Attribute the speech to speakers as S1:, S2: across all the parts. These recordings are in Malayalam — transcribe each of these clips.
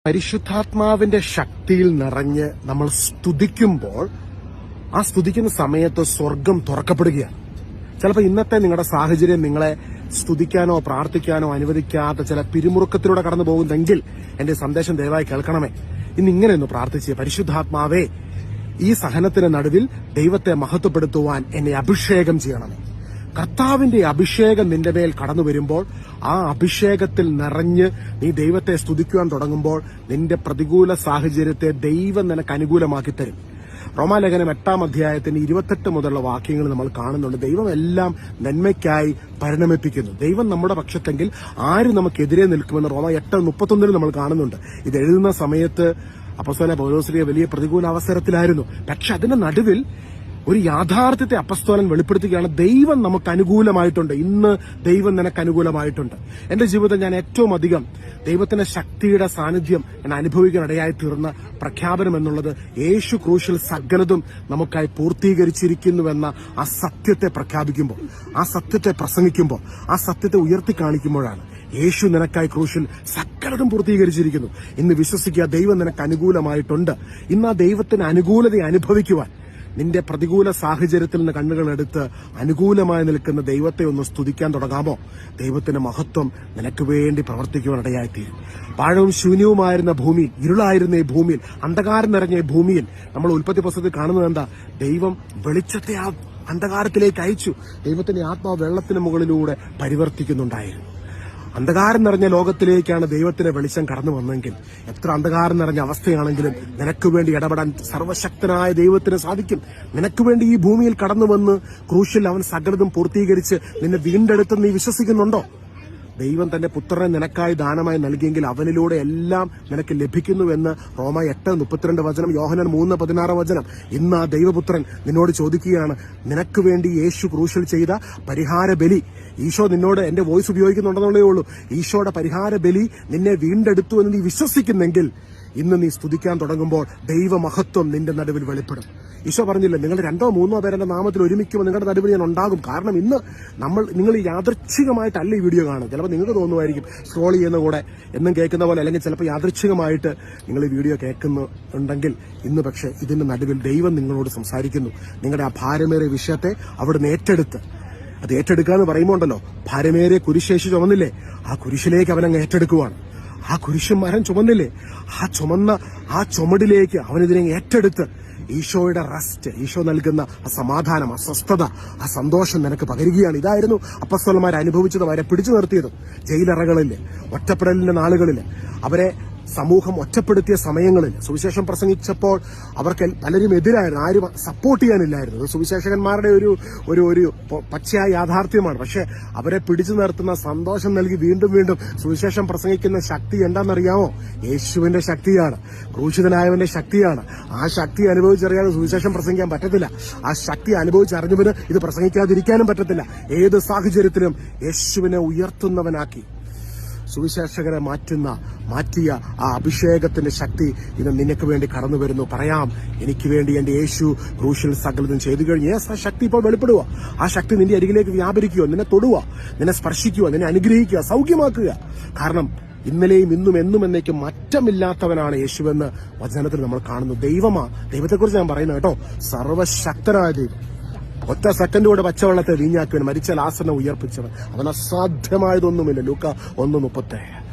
S1: പരിശുദ്ധാത്മാവിന്റെ ശക്തിയിൽ നിറഞ്ഞ് നമ്മൾ സ്തുതിക്കുമ്പോൾ ആ സ്തുതിക്കുന്ന സമയത്ത് സ്വർഗം തുറക്കപ്പെടുകയാണ്. ചിലപ്പോൾ ഇന്നത്തെ നിങ്ങളുടെ സാഹചര്യം നിങ്ങളെ സ്തുതിക്കാനോ പ്രാർത്ഥിക്കാനോ അനുവദിക്കാത്ത ചില പിരിമുറുക്കത്തിലൂടെ കടന്നു പോകുന്നെങ്കിൽ എന്റെ സന്ദേശം ദയവായി കേൾക്കണമേ. ഇന്ന് ഇങ്ങനെയൊന്ന് പ്രാർത്ഥിച്ച്, പരിശുദ്ധാത്മാവേ, ഈ സഹനത്തിന് നടുവിൽ ദൈവത്തെ മഹത്വപ്പെടുത്തുവാൻ എന്നെ അഭിഷേകം ചെയ്യണമേ. കർത്താവിന്റെ അഭിഷേകം നിന്റെ മേൽ കടന്നു വരുമ്പോൾ ആ അഭിഷേകത്തിൽ നിറഞ്ഞ് നീ ദൈവത്തെ സ്തുതിക്കുവാൻ തുടങ്ങുമ്പോൾ നിന്റെ പ്രതികൂല സാഹചര്യത്തെ ദൈവം നിനക്ക് അനുകൂലമാക്കി തരും. റോമാലേഖനം 8-ാം അധ്യായത്തിന്റെ 28 മുതലുള്ള വാക്യങ്ങൾ നമ്മൾ കാണുന്നുണ്ട്. ദൈവം എല്ലാം നന്മയ്ക്കായി പരിണമിപ്പിക്കുന്നു. ദൈവം നമ്മുടെ പക്ഷത്തെങ്കിൽ ആര് നമുക്കെതിരെ നിൽക്കുമെന്ന് റോമ 8:31 നമ്മൾ കാണുന്നുണ്ട്. ഇത് എഴുതുന്ന സമയത്ത് അപ്പോസ്തലനായ പൗലോസ് വലിയ പ്രതികൂല അവസരത്തിലായിരുന്നു. പക്ഷെ അതിന്റെ നടുവിൽ ഒരു യാഥാർത്ഥ്യത്തെ അപ്പസ്തോലൻ വെളിപ്പെടുത്തുകയാണ്. ദൈവം നമുക്ക് അനുകൂലമായിട്ടുണ്ട്. ഇന്ന് ദൈവം നിനക്ക് അനുകൂലമായിട്ടുണ്ട്. എന്റെ ജീവിതത്തിൽ ഞാൻ ഏറ്റവും അധികം ദൈവത്തിന്റെ ശക്തിയുടെ സാന്നിധ്യം ഞാൻ അനുഭവിക്കാനിടയായി തീർന്ന പ്രഖ്യാപനം എന്നുള്ളത് യേശു ക്രൂശിൽ സകലതും നമുക്കായി പൂർത്തീകരിച്ചിരിക്കുന്നുവെന്ന ആ സത്യത്തെ പ്രഖ്യാപിക്കുമ്പോൾ, ആ സത്യത്തെ പ്രസംഗിക്കുമ്പോൾ, ആ സത്യത്തെ ഉയർത്തി കാണിക്കുമ്പോഴാണ്. യേശു നിനക്കായി ക്രൂശിൽ സകലതും പൂർത്തീകരിച്ചിരിക്കുന്നു. ഇന്ന് വിശ്വസിക്കുക, ദൈവം നിനക്ക് അനുകൂലമായിട്ടുണ്ട്. ഇന്ന് ആ ദൈവത്തിന് അനുകൂലത അനുഭവിക്കുവാൻ നിന്റെ പ്രതികൂല സാഹചര്യത്തിൽ നിന്ന് കണ്ണുകളെടുത്ത് അനുകൂലമായി നിൽക്കുന്ന ദൈവത്തെ ഒന്ന് സ്തുതിക്കാൻ തുടങ്ങാമോ? ദൈവത്തിന്റെ മഹത്വം നിനക്ക് വേണ്ടി പ്രവർത്തിക്കുവാനിടയായിത്തീരും. പാഴവും ശൂന്യവുമായിരുന്ന ഭൂമിയിൽ, ഇരുളായിരുന്ന ഈ ഭൂമിയിൽ, അന്ധകാരം നിറഞ്ഞ ഈ ഭൂമിയിൽ നമ്മൾ ഉൽപ്പത്തി പുസ്തകത്തിൽ കാണുന്നത് എന്താ? ദൈവം വെളിച്ചത്തെ ആ അന്ധകാരത്തിലേക്ക് അയച്ചു. ദൈവത്തിന്റെ ആത്മാവ് വെള്ളത്തിന് മുകളിലൂടെ പരിവർത്തിക്കുന്നുണ്ടായിരുന്നു. അന്ധകാരം നിറഞ്ഞ ലോകത്തിലേക്കാണ് ദൈവത്തിന്റെ വെളിച്ചം കടന്നു വന്നെങ്കിൽ എത്ര അന്ധകാരം നിറഞ്ഞ അവസ്ഥയാണെങ്കിലും നിനക്ക് വേണ്ടി ഇടപെടാൻ സർവശക്തനായ ദൈവത്തിന് സാധിക്കും. നിനക്ക് വേണ്ടി ഈ ഭൂമിയിൽ കടന്നു വന്ന് ക്രൂശിൽ അവൻ സകലതും പൂർത്തീകരിച്ച് നിന്നെ വീണ്ടെടുത്ത് നീ വിശ്വസിക്കുന്നുണ്ടോ? ദൈവം തന്റെ പുത്രനെ നിനക്കായി ദാനമായി നൽകിയെങ്കിൽ അവനിലൂടെ എല്ലാം നിനക്ക് ലഭിക്കുന്നുവെന്ന് റോമ 8:32 യോഹന്നാൻ 3:16. ഇന്ന് ആ ദൈവപുത്രൻ നിന്നോട് ചോദിക്കുകയാണ്, നിനക്ക് വേണ്ടി യേശു ക്രൂശിൽ ചെയ്ത പരിഹാര ബലി. ഈശോ നിന്നോട്, എന്റെ വോയിസ് ഉപയോഗിക്കുന്നുണ്ടെന്നുള്ളേ ഉള്ളൂ, ഈശോയുടെ പരിഹാര ബലി നിന്നെ വീണ്ടെടുത്തു എന്ന് നീ വിശ്വസിക്കുന്നെങ്കിൽ ഇന്ന് നീ സ്തുതിക്കാൻ തുടങ്ങുമ്പോൾ ദൈവമഹത്വം നിന്റെ നടുവിൽ വെളിപ്പെടും. ഈശോ പറഞ്ഞില്ല, നിങ്ങൾ 2-3 പേരെ എന്റെ നാമത്തിൽ ഒരുമിക്കുമ്പോൾ നിങ്ങളുടെ നടുവിൽ ഞാൻ ഉണ്ടാകും. കാരണം ഇന്ന് നിങ്ങൾ യാദൃച്ഛികമായിട്ടല്ല ഈ വീഡിയോ കാണും. ചിലപ്പോൾ നിങ്ങൾക്ക് തോന്നുമായിരിക്കും സ്ക്രോൾ ചെയ്യുന്ന കൂടെ എന്നും കേൾക്കുന്ന പോലെ, അല്ലെങ്കിൽ ചിലപ്പോൾ യാദൃച്ഛികമായിട്ട് നിങ്ങൾ ഈ വീഡിയോ കേൾക്കുന്നുണ്ടെങ്കിൽ ഇന്ന് പക്ഷേ ഇതിന്റെ നടുവിൽ ദൈവം നിങ്ങളോട് സംസാരിക്കുന്നു. നിങ്ങളുടെ ആ ഭാരമേറിയ വിഷയത്തെ അവിടുന്ന് ഏറ്റെടുത്ത്, അത് ഏറ്റെടുക്കുക എന്ന് പറയുമ്പോൾ ഉണ്ടല്ലോ, ഭാരമേറിയ കുരിശേഷി ചുമന്നില്ലേ, ആ കുരിശിലേക്ക് അവനങ്ങ് ഏറ്റെടുക്കുവാണ്. ആ കുരിശും മരം ചുമന്നില്ലേ, ആ ചുമന്ന ആ ചുമടിലേക്ക് അവനിതിനെ ഏറ്റെടുത്ത് ഈശോയുടെ റെസ്റ്റ്, ഈശോ നൽകുന്ന ആ സമാധാനം, ആ സ്വസ്ഥത, ആ സന്തോഷം നിനക്ക് പകരുകയാണ്. ഇതായിരുന്നു അപ്പസ്തലന്മാർ അനുഭവിച്ചത്. അവരെ പിടിച്ചു നിർത്തിയതും ജയിലറകളിൽ, ഒറ്റപ്പെടലിന്റെ നാളുകളിൽ, അവരെ സമൂഹം ഒറ്റപ്പെടുത്തിയ സമയങ്ങളിൽ സുവിശേഷം പ്രസംഗിച്ചപ്പോൾ അവർക്ക് പലരും എതിരായിരുന്നു, ആരും സപ്പോർട്ട് ചെയ്യാനില്ലായിരുന്നു. സുവിശേഷകന്മാരുടെ ഒരു പച്ചയായ യാഥാർത്ഥ്യമാണ്. പക്ഷെ അവരെ പിടിച്ചു നിർത്തുന്ന, സന്തോഷം നൽകി വീണ്ടും വീണ്ടും സുവിശേഷം പ്രസംഗിക്കുന്ന ശക്തി എന്താണെന്നറിയാമോ? യേശുവിന്റെ ശക്തിയാണ്, ക്രൂശിതനായവന്റെ ശക്തിയാണ്. ആ ശക്തി അനുഭവിച്ചറിയാതെ സുവിശേഷം പ്രസംഗിക്കാൻ പറ്റത്തില്ല. ആ ശക്തി അനുഭവിച്ചറിഞ്ഞവന് ഇത് പ്രസംഗിക്കാതിരിക്കാനും പറ്റത്തില്ല. ഏത് സാഹചര്യത്തിലും യേശുവിനെ ഉയർത്തുന്നവനാക്കി സുവിശേഷകരെ മാറ്റിയ ആ അഭിഷേകത്തിന്റെ ശക്തി ഇന്ന് നിനക്ക് വേണ്ടി കടന്നു വരുന്നു. പറയാം, എനിക്ക് വേണ്ടി എന്റെ യേശു ക്രൂശിൽ സകലതും ചെയ്തു കഴിഞ്ഞു. ആ ശക്തി ഇപ്പോൾ വെളിപ്പെടുക. ആ ശക്തി നിന്റെ അരികിലേക്ക് വ്യാപരിക്കുക, നിന്നെ തൊടുക, നിന്നെ സ്പർശിക്കുക, നിന്നെ അനുഗ്രഹിക്കുക, സൗഖ്യമാക്കുക. കാരണം ഇന്നലെയും ഇന്നും എന്നും എന്നേക്കും മാറ്റമില്ലാത്തവനാണ് യേശുവെന്ന് വചനത്തിൽ നമ്മൾ കാണുന്നു. ദൈവത്തെക്കുറിച്ച് ഞാൻ പറയുന്നത് കേട്ടോ, സർവശക്തനായ ദൈവം. ഒറ്റ സെക്കൻഡ് കൊണ്ട് പച്ചവെള്ളത്തെ വീഞ്ഞാക്കുവാൻ മരിച്ച ലാസറിനെ ഉയർപ്പിച്ചവൻ. അവൻ അസാധ്യമായതൊന്നുമില്ല. ലൂക്ക 1:37.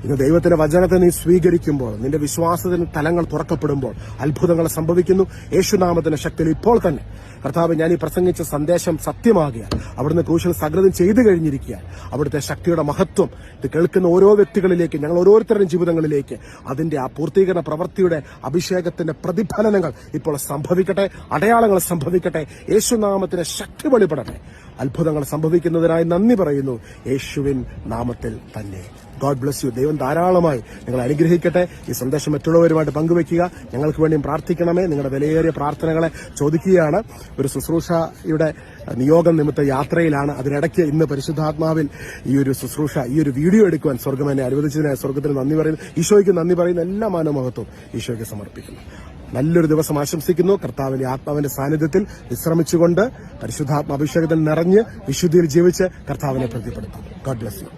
S1: ഇന്ന് ദൈവത്തിന്റെ വചനത്തെ നീ സ്വീകരിക്കുമ്പോൾ, നിന്റെ വിശ്വാസത്തിന് തലങ്ങൾ തുറക്കപ്പെടുമ്പോൾ അത്ഭുതങ്ങൾ സംഭവിക്കുന്നു. യേശുനാമത്തിന്റെ ശക്തിയിൽ ഇപ്പോൾ തന്നെ കർത്താവ്, ഞാൻ ഈ പ്രസംഗിച്ച സന്ദേശം സത്യമാകിയാൽ, അവിടുന്ന് ക്രൂശിൽ സകലതും ചെയ്തു കഴിഞ്ഞിരിക്കുകയാൽ, അവിടുത്തെ ശക്തിയുടെ മഹത്വം ഇത് കേൾക്കുന്ന ഓരോ വ്യക്തികളിലേക്ക്, ഞങ്ങൾ ഓരോരുത്തരുടെയും ജീവിതങ്ങളിലേക്ക് അതിന്റെ ആ പൂർത്തീകരണ പ്രവൃത്തിയുടെ അഭിഷേകത്തിന്റെ പ്രതിഫലനങ്ങൾ ഇപ്പോൾ സംഭവിക്കട്ടെ, അടയാളങ്ങൾ സംഭവിക്കട്ടെ, യേശുനാമത്തിന്റെ ശക്തി വെളിപ്പെടട്ടെ. അത്ഭുതങ്ങൾ സംഭവിക്കുന്നതിനായി നന്ദി പറയുന്നു, യേശുവിൻ നാമത്തിൽ തന്നെ. God bless you. ദൈവം ധാരാളമായി നിങ്ങൾ അനുഗ്രഹിക്കട്ടെ. ഈ സന്ദേശം മറ്റുള്ളവരുമായിട്ട് പങ്കുവയ്ക്കുക. ഞങ്ങൾക്ക് വേണ്ടിയും പ്രാർത്ഥിക്കണമേ. നിങ്ങളുടെ വിലയേറിയ പ്രാർത്ഥനകളെ ചോദിക്കുകയാണ്. ഒരു ശുശ്രൂഷയുടെ നിയോഗം നിമിത്ത യാത്രയിലാണ്. അതിനിടയ്ക്ക് ഇന്ന് പരിശുദ്ധാത്മാവിൽ ഈ ഒരു ശുശ്രൂഷ, ഈ ഒരു വീഡിയോ എടുക്കുവാൻ സ്വർഗം എന്നെ അനുവദിച്ചതിനായി സ്വർഗത്തിന് നന്ദി പറയുന്നു. ഈശോയ്ക്ക് നന്ദി പറയുന്ന എല്ലാ മാനമഹത്വവും ഈശോയ്ക്ക് സമർപ്പിക്കുന്നു. നല്ലൊരു ദിവസം ആശംസിക്കുന്നു. കർത്താവിന്റെ ആത്മാവിന്റെ സാന്നിധ്യത്തിൽ വിശ്രമിച്ചുകൊണ്ട് പരിശുദ്ധാത്മാഭിഷേകത്തിൽ നിറഞ്ഞ് വിശുദ്ധിയിൽ ജീവിച്ച് കർത്താവിനെ പ്രതിപ്പെടുത്തും. God bless you.